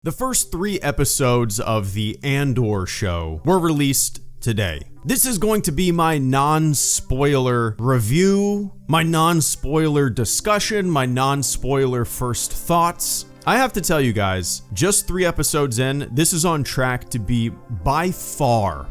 The first 3 episodes of the Andor show were released today. This is going to be my non-spoiler review, my non-spoiler discussion, my non-spoiler first thoughts. I have to tell you guys, just 3 episodes in, this is on track to be by far,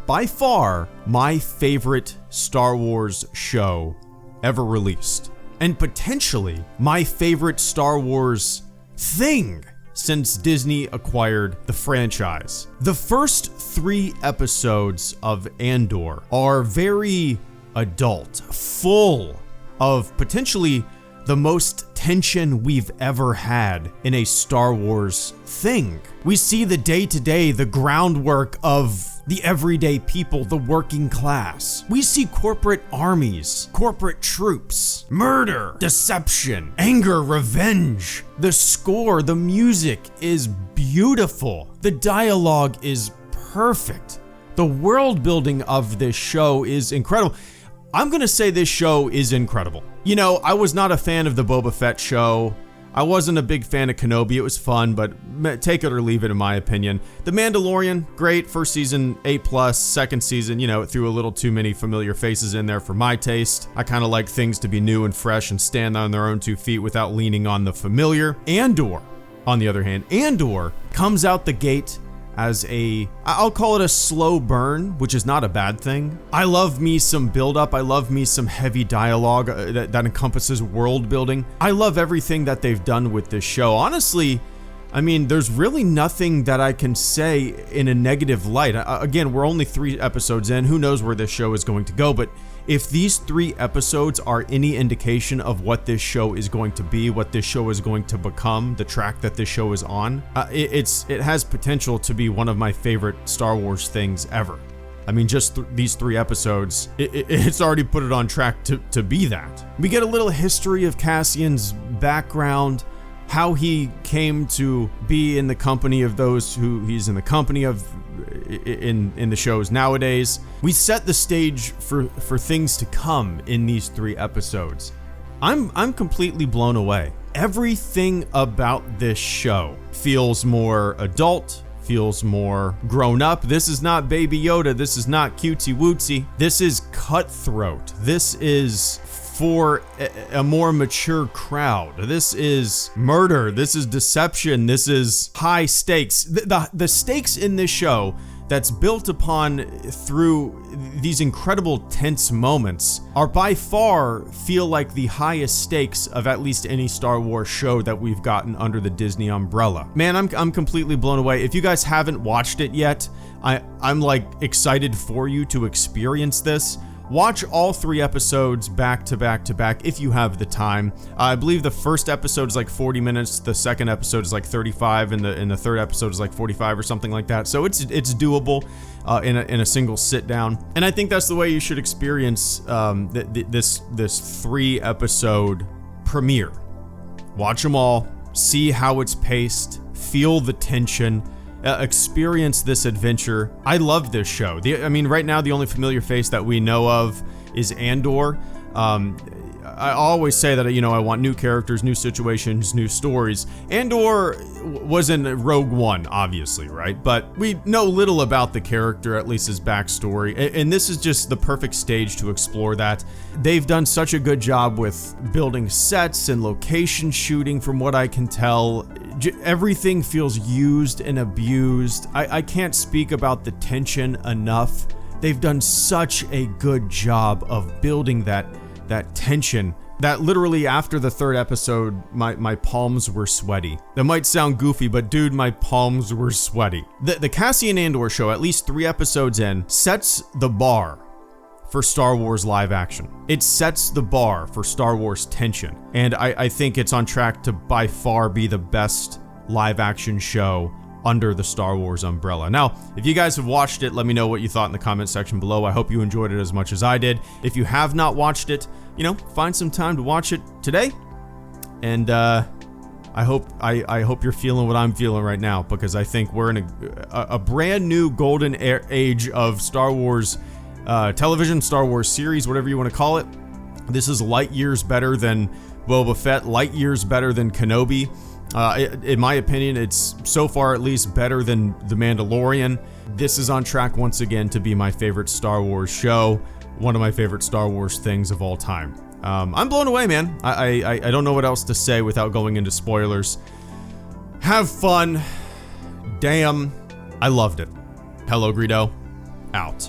my favorite Star Wars show ever released. And potentially my favorite Star Wars thing since Disney acquired the franchise. The first 3 episodes of Andor are very adult, full of potentially the most tension we've ever had in a Star Wars thing. We see the day-to-day, the groundwork of the everyday people, the working class. We see corporate armies, corporate troops, murder, deception, anger, revenge. The score, the music is beautiful. The dialogue is perfect. The world building of this show is incredible. I'm gonna say this show is incredible. You know, I was not a fan of the Boba Fett show. I wasn't a big fan of Kenobi. It was fun, but take it or leave it in my opinion. The Mandalorian, great. First season, A+. Second season, you know, it threw a little too many familiar faces in there for my taste. I kind of like things to be new and fresh and stand on their own 2 feet without leaning on the familiar. Andor, on the other hand, Andor comes out the gate as I'll call it a slow burn, which is not a bad thing. I love me some build-up. I love me some heavy dialogue that encompasses world building. I love everything that they've done with this show. Honestly, I mean, there's really nothing that I can say in a negative light. Again, we're only 3 episodes in. Who knows where this show is going to go, but if these 3 episodes are any indication of what this show is going to be, what this show is going to become, the track that this show is on, it has potential to be one of my favorite Star Wars things ever. I mean, just these 3 episodes, it's already put it on track to be that. We get a little history of Cassian's background, how he came to be in the company of those who he's in the company of in the shows nowadays. We set the stage for things to come in these 3 episodes. I'm completely blown away. Everything about this show feels more adult, feels more grown up. This is not Baby Yoda. This is not cutesy wootsy. This is cutthroat. This is for a more mature crowd. This is murder. This is deception. This is high stakes. The stakes in this show that's built upon through these incredible tense moments are by far feel like the highest stakes of at least any Star Wars show that we've gotten under the Disney umbrella. Man, I'm completely blown away. If you guys haven't watched it yet, I'm like excited for you to experience this. Watch all 3 episodes back to back to back if you have the time. I believe the first episode is like 40 minutes, the second episode is like 35, and the third episode is like 45 or something like that. So it's doable in a single sit down. And I think that's the way you should experience this 3 episode premiere. Watch them all, see how it's paced, feel the tension. Experience this adventure. I love this show. I mean, right now, the only familiar face that we know of is Andor. I always say that, you know, I want new characters, new situations, new stories. Andor was in Rogue One, obviously, right? But we know little about the character, at least his backstory. And this is just the perfect stage to explore that. They've done such a good job with building sets and location shooting, from what I can tell. Everything feels used and abused. I can't speak about the tension enough. They've done such a good job of building that tension that literally after the 3rd episode, my palms were sweaty. That might sound goofy, but dude, my palms were sweaty. The Cassian Andor show, at least 3 episodes in, sets the bar for Star Wars live action. It sets the bar for Star Wars tension. And I think it's on track to by far be the best live action show under the Star Wars umbrella. Now, if you guys have watched it, let me know what you thought in the comment section below. I hope you enjoyed it as much as I did. If you have not watched it, you know, find some time to watch it today. And I hope you're feeling what I'm feeling right now, because I think we're in a brand new golden age of Star Wars television, Star Wars series, whatever you want to call it. This is light years better than Boba Fett, light years better than Kenobi. In my opinion, it's so far at least better than The Mandalorian. This is on track once again to be my favorite Star Wars show, one of my favorite Star Wars things of all time. I'm blown away, man. I don't know what else to say without going into spoilers. Have fun. Damn, I loved it. HelloGreedo, out.